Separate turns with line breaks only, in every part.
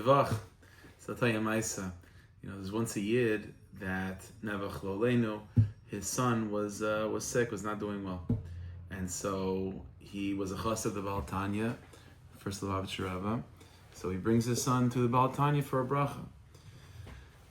Nevach. So I'll tell you a Maisa. There's once a Yid that Nevach Lolenu, his son was sick, was not doing well. And so he was a chassid of the Baal Tanya, first Lubavitcher Rebbe. So he brings his son to the Baal Tanya for a bracha.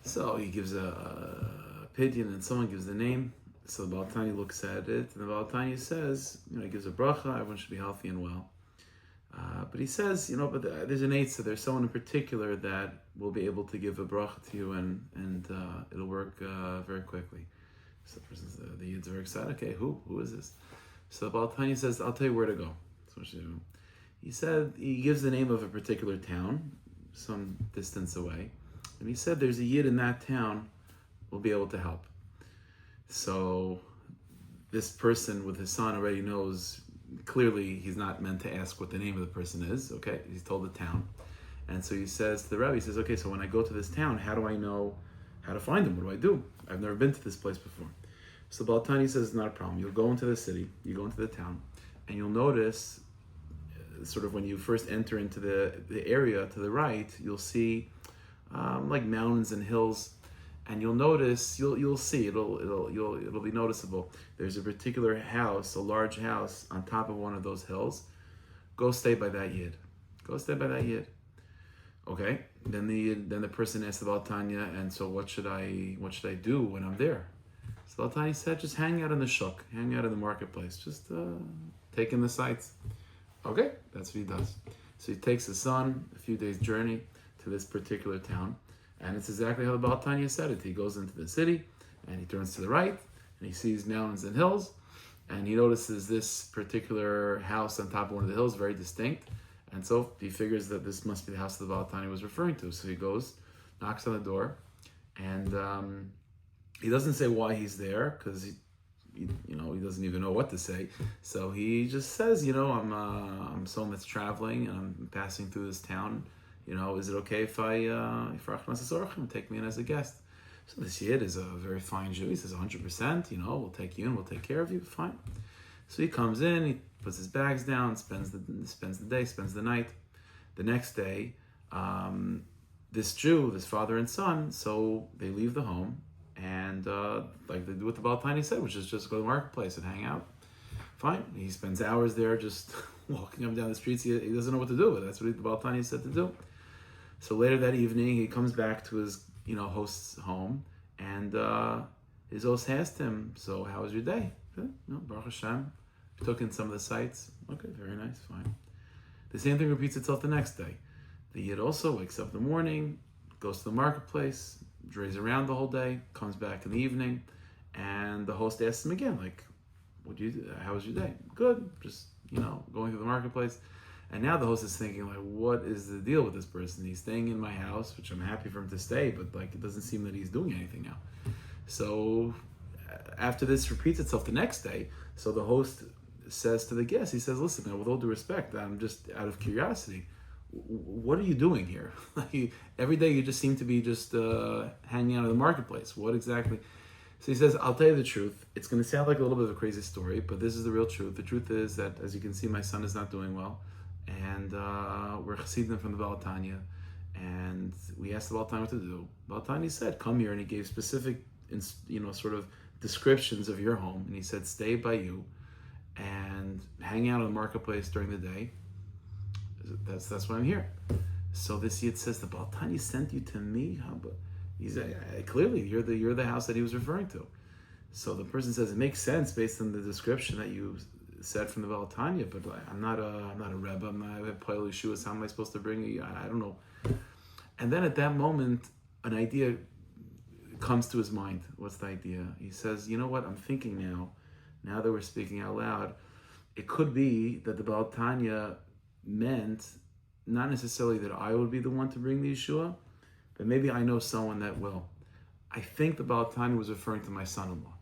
So he gives a opinion and someone gives the name. So the Baal Tanya looks at it and the Baal Tanya says, he gives a bracha, everyone should be healthy and well. But he says, but there's an eitzah, there's someone in particular that will be able to give a bracha to you and it'll work very quickly. So the Yid's very excited. Okay, who is this? So the Baal Tanya says, I'll tell you where to go. So he said, he gives the name of a particular town, some distance away. And he said, there's a Yid in that town will be able to help. So this person with his son already knows, clearly he's not meant to ask what the name of the person is, okay? He's told the town. And so he says to the Rebbe, he says, okay, so when I go to this town, how do I know how to find him? What do I do? I've never been to this place before. So Baal Tanya says, it's not a problem. You'll go into the city, you go into the town, and you'll notice, sort of when you first enter into the area to the right, you'll see like mountains and hills, and you'll notice, you'll see, it'll be noticeable. There's a particular house, a large house on top of one of those hills. Go stay by that Yid. Go stay by that Yid. Okay. Then the person asked about Tanya, and so what should I do when I'm there? So Tanya said, just hang out in the shuk, hang out in the marketplace, just take in the sights. Okay, that's what he does. So he takes his son a few days' journey to this particular town, and it's exactly how the Baal Tanya said it. He goes into the city, and he turns to the right, and he sees mountains and hills, and he notices this particular house on top of one of the hills, very distinct, and so he figures that this must be the house that the Baal Tanya was referring to. So he goes, knocks on the door, and he doesn't say why he's there, because he doesn't even know what to say. So he just says, I'm someone that's traveling and I'm passing through this town. Is it okay if I take me in as a guest? So this Yid is a very fine Jew. He says 100%. We'll take you in. We'll take care of you. Fine. So he comes in. He puts his bags down. Spends the day. Spends the night. The next day, this Jew, this father and son, so they leave the home. And like they do what the Baal Tanya said, which is just go to the marketplace and hang out. Fine. He spends hours there just walking up and down the streets. He doesn't know what to do, but that's what the Baal Tanya said to do. So later that evening, he comes back to his host's home, and his host asked him, so how was your day? Good. Baruch Hashem. Took in some of the sights. Okay, very nice, fine. The same thing repeats itself the next day. The Yid also wakes up in the morning, goes to the marketplace, drays around the whole day, comes back in the evening, and the host asks him again, like, what do you do? How was your day? Good, just, going through the marketplace. And now the host is thinking, like, what is the deal with this person? He's staying in my house, which I'm happy for him to stay, but like, it doesn't seem that he's doing anything now. So after this repeats itself the next day, so the host says to the guest, he says, listen, man, with all due respect, I'm just out of curiosity, what are you doing here? Like, every day you just seem to be just hanging out in the marketplace. What exactly? So he says, I'll tell you the truth. It's going to sound like a little bit of a crazy story, but this is the real truth. The truth is that, as you can see, my son is not doing well. And we're chassidim from the Baal Tanya. And we asked the Baal Tanya what to do. Baal Tanya said, come here. And he gave specific, sort of descriptions of your home. And he said, stay by you and hang out in the marketplace during the day. That's why I'm here. So this Yid says, the Baal Tanya sent you to me? He said, clearly, you're the house that he was referring to. So the person says, it makes sense based on the description that you said from the Baal Tanya, but I'm not a Rebbe, I have Poel Yeshua, how am I supposed to bring you? I don't know. And then at that moment, an idea comes to his mind. What's the idea? He says, you know what, I'm thinking now that we're speaking out loud, it could be that the Baal Tanya meant not necessarily that I would be the one to bring the Yeshua, but maybe I know someone that will. I think the Baal Tanya was referring to my son-in-law.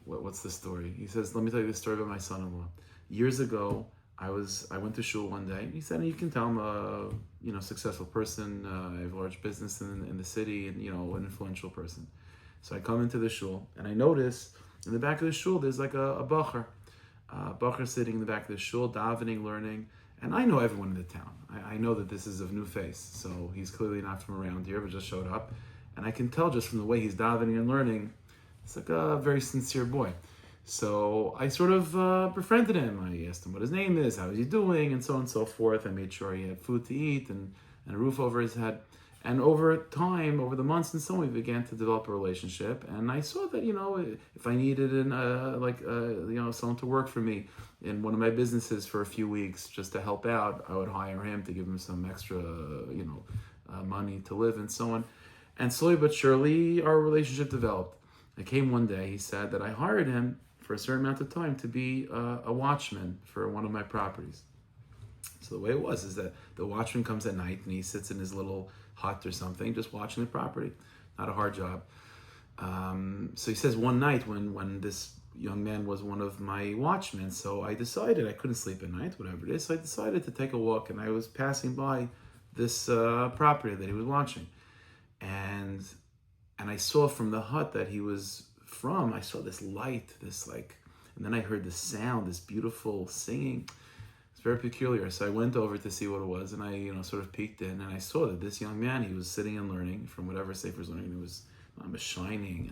What's the story? He says, let me tell you the story about my son-in-law. Years ago, I went to shul one day. He said, you can tell I'm a successful person. I have a large business in the city, and an influential person. So I come into the shul, and I notice in the back of the shul there's like a bacher sitting in the back of the shul, davening, learning. And I know everyone in the town. I know that this is a new face, so he's clearly not from around here, but just showed up. And I can tell just from the way he's davening and learning, it's like a very sincere boy. So I sort of befriended him. I asked him what his name is, how is he doing, and so on and so forth. I made sure he had food to eat and a roof over his head. And over time, over the months and so on, we began to develop a relationship. And I saw that, if I needed someone to work for me in one of my businesses for a few weeks just to help out, I would hire him to give him some extra, money to live and so on. And slowly but surely, our relationship developed. It came one day, he said that I hired him for a certain amount of time to be a watchman for one of my properties. So the way it was is that the watchman comes at night and he sits in his little hut or something, just watching the property. Not a hard job. So he says one night when this young man was one of my watchmen, so I decided I couldn't sleep at night, whatever it is. So I decided to take a walk, and I was passing by this property that he was watching, and I saw from the hut that he was from, I saw this light, and then I heard this sound, this beautiful singing. It's very peculiar. So I went over to see what it was, and I, sort of peeked in, and I saw that this young man, he was sitting and learning from whatever Sefer was learning. It was shining,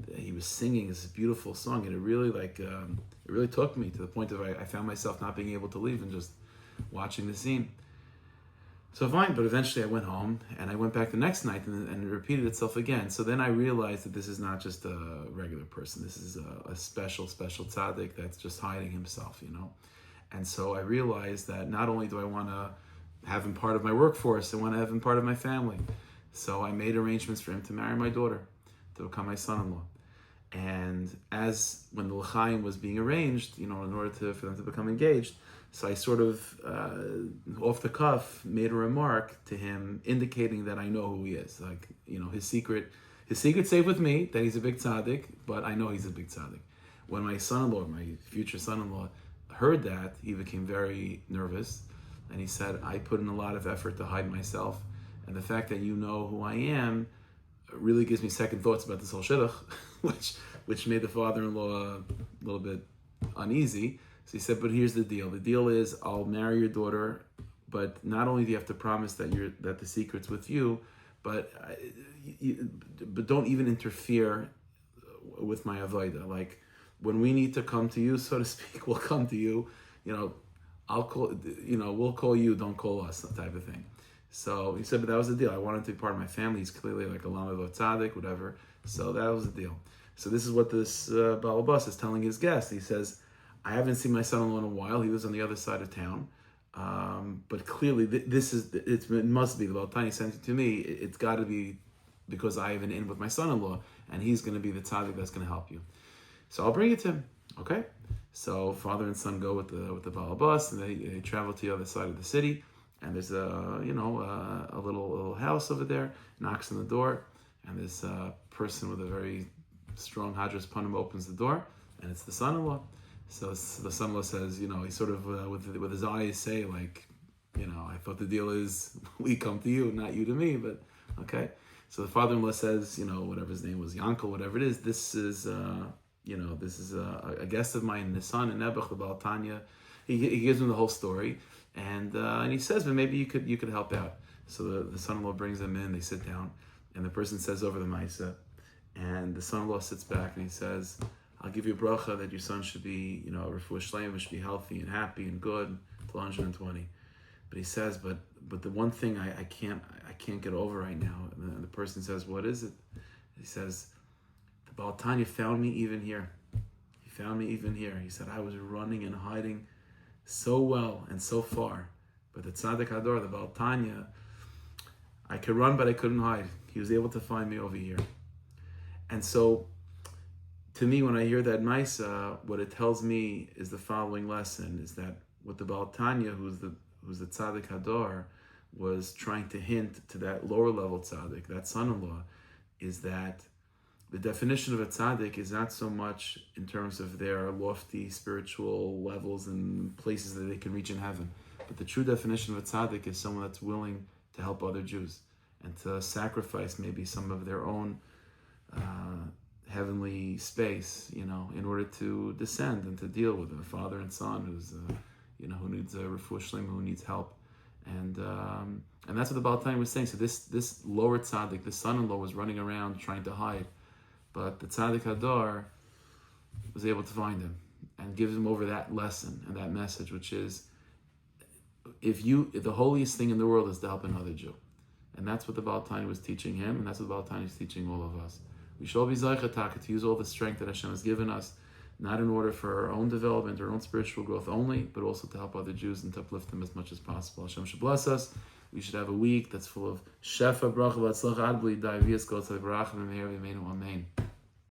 and he was singing this beautiful song, and it really took me to the point of I found myself not being able to leave and just watching the scene. So fine, but eventually I went home, and I went back the next night, and it repeated itself again. So then I realized that this is not just a regular person. This is a special tzaddik that's just hiding himself, And so I realized that not only do I want to have him part of my workforce, I want to have him part of my family. So I made arrangements for him to marry my daughter, to become my son-in-law. And when the l'chaim was being arranged, in order for them to become engaged, so I sort of, off the cuff, made a remark to him indicating that I know who he is. Like, his secret's safe with me, that he's a big tzaddik, but I know he's a big tzaddik. When my son-in-law, my future son-in-law, heard that, he became very nervous, and he said, I put in a lot of effort to hide myself, and the fact that you know who I am really gives me second thoughts about this whole shidduch, which made the father-in-law a little bit uneasy. So he said, but here's the deal. The deal is I'll marry your daughter, but not only do you have to promise that the secret's with you, but don't even interfere with my avodah. Like, when we need to come to you, so to speak, we'll come to you. I'll call. We'll call you. Don't call us. That type of thing. So he said, but that was the deal. I wanted to be part of my family. He's clearly like a lama tzaddik, whatever. So that was the deal. So this is what this Baal Bus is telling his guest. He says, I haven't seen my son-in-law in a while. He lives on the other side of town. But clearly, it must be the Baal Tanya sent it to me. It's got to be because I have an in with my son-in-law, and he's going to be the tzaddik that's going to help you. So I'll bring it to him, okay? So father and son go with the Baal Bus, and they travel to the other side of the city, and there's a little house over there. Knocks on the door, and this person with a very strong Hadras Panim opens the door, and it's the son-in-law. So the son-in-law says, he sort of with his eyes say, like, I thought the deal is we come to you, not you to me, but okay. So the father-in-law says, whatever his name was, Yankel, whatever it is, this is a guest of mine, his son, and Nebuch, the Baal Tanya. He gives him the whole story, and he says, but maybe you could help out. So the son-in-law brings him in, they sit down, and the person says over the Maisa, and the son-in-law sits back and he says, I'll give you a bracha that your son should be, refuah shleima, should be healthy and happy and good till 120. But he says, but the one thing I can't get over right now. And the person says, what is it? He says, the Baal Tanya found me even here. He found me even here. He said, I was running and hiding so well and so far. But the Tzaddik Hador, the Baal Tanya, I could run, but I couldn't hide. He was able to find me over here. And so, to me, when I hear that Maisa, what it tells me is the following lesson, is that what the Baal Tanya, who's the Tzaddik Hador, was trying to hint to that lower level Tzaddik, that son-in-law, is that the definition of a Tzaddik is not so much in terms of their lofty spiritual levels and places that they can reach in heaven, but the true definition of a Tzaddik is someone that's willing to help other Jews and to sacrifice maybe some of their own heavenly space, in order to descend and to deal with a father and son who's, who needs a refuah shlema, who needs help, and that's what the Baal Tanya was saying. So this lower tzaddik, the son-in-law, was running around trying to hide, but the tzaddik Hadar was able to find him and give him over that lesson and that message, which is, if the holiest thing in the world is to help another Jew. And that's what the Baal Tanya was teaching him, and that's what the Baal Tanya is teaching all of us. We should all be zaychataka to use all the strength that Hashem has given us, not in order for our own development, our own spiritual growth only, but also to help other Jews and to uplift them as much as possible. Hashem should bless us. We should have a week that's full of shefa, bracha, v'atzlacha, ad b'li dai, v'yis kol tzaddik, barach, v'meir, v'meinu, amen.